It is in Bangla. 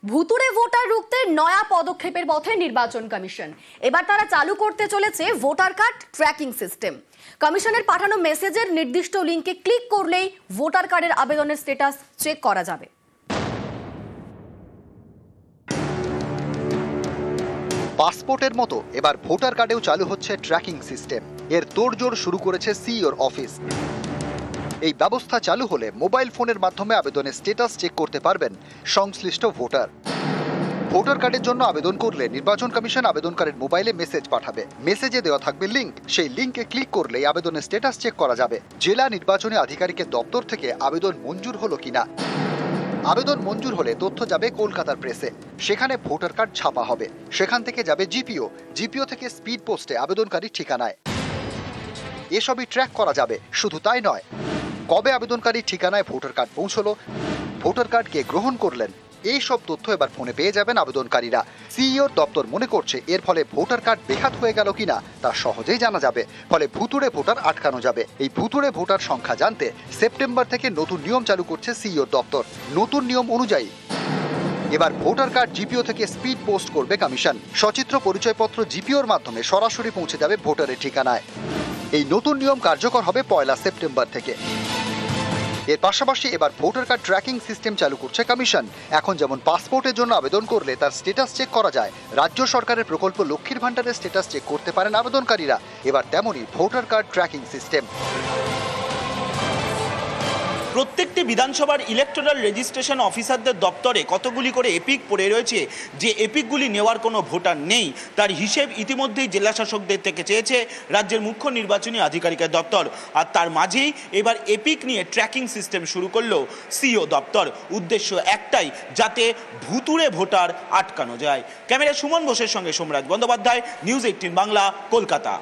ভুতুড়ে ভোটার রুখতে নয়া পদক্ষেপের পথে নির্বাচন কমিশন। এবার তারা চালু করতে চলেছে ভোটার কার্ড ট্র্যাকিং সিস্টেম। কমিশনের পাঠানো মেসেজের নির্দিষ্ট লিংকে ক্লিক করলেই ভোটার কার্ডের আবেদনের স্ট্যাটাস চেক করা যাবে। পাসপোর্টের মতো এবার ভোটার কার্ডেও চালু হচ্ছে ট্র্যাকিং সিস্টেম। এর তোড়জোড় শুরু করেছে সিইওর অফিস। এই ব্যবস্থা চালু হলে মোবাইল ফোনের মাধ্যমে আবেদনের স্ট্যাটাস চেক করতে পারবেন সংশ্লিষ্ট ভোটার। ভোটার কার্ডের জন্য আবেদন করলে নির্বাচন কমিশন আবেদনকারীর মোবাইলে মেসেজ পাঠাবে। মেসেজে দেওয়া থাকবে লিংক। সেই লিংকে ক্লিক করলেই আবেদনের স্ট্যাটাস চেক করা যাবে। জেলা নির্বাচনী আধিকারিকের দপ্তর থেকে আবেদন মঞ্জুর হলো কিনা। আবেদন মঞ্জুর হলে তথ্য যাবে কলকাতার প্রেসে। সেখানে ভোটার কার্ড ছাপা হবে। সেখান থেকে যাবে জিপিও থেকে স্পিড পোস্টে আবেদনকারীর ঠিকানায়। এসবই ট্র্যাক করা যাবে। শুধু তাই নয়, কবে আবেদনকারীর ঠিকানায় ভোটার কার্ড পৌঁছলো, ভোটার কার্ড কে গ্রহণ করলেন, এই সব তথ্য এবার ফোনে পেয়ে যাবেন আবেদনকারীরা। সিইওর দপ্তর মনে করছে এর ফলে ভোটার কার্ড বেহাত হয়ে গেল কিনা তা সহজেই জানা যাবে। ফলে ভুতুড়ে ভোটার আটকানো যাবে। এই ভুতুড়ে ভোটার সংখ্যা জানতে সেপ্টেম্বর থেকে নতুন নিয়ম চালু করছে সিইওর দপ্তর। নতুন নিয়ম অনুযায়ী এবার ভোটার কার্ড জিপিও থেকে স্পিড পোস্ট করবে কমিশন। সচিত্র পরিচয়পত্র জিপিওর মাধ্যমে সরাসরি পৌঁছে যাবে ভোটারের ঠিকানায়। এই নতুন নিয়ম কার্যকর হবে 1 সেপ্টেম্বর থেকে। এর পাশাপাশি এবার ভোটার কার্ড ট্র্যাকিং সিস্টেম চালু করছে কমিশন। এখন যেমন পাসপোর্টের জন্য আবেদন করলে তার স্ট্যাটাস চেক করা যায়, রাজ্য সরকারের প্রকল্প লক্ষ্মীর ভান্ডারের স্ট্যাটাস চেক করতে পারেন আবেদনকারীরা। এবার তেমনই ভোটার কার্ড ট্র্যাকিং সিস্টেম। প্রত্যেকটি বিধানসভার ইলেকটোরাল রেজিস্ট্রেশন অফিসারদের দপ্তরে কতগুলি করে এপিক পড়ে রয়েছে। যে এপিকগুলি নেওয়ার কোনো ভোটার নেই তার হিসেব ইতিমধ্যেই জেলা শাসকদের থেকে চেয়েছে রাজ্যের মুখ্য নির্বাচনী আধিকারিকের দপ্তর। আর তার মাঝেই এবার এপিক নিয়ে ট্র্যাকিং সিস্টেম শুরু করলো সিইও দপ্তর। উদ্দেশ্য একটাই, যাতে ভুতুড়ে ভোটার আটকানো যায়। ক্যামেরা সুমন বোসের সঙ্গে সোমরাজ বন্দ্যোপাধ্যায়, নিউজ 18 বাংলা, কলকাতা।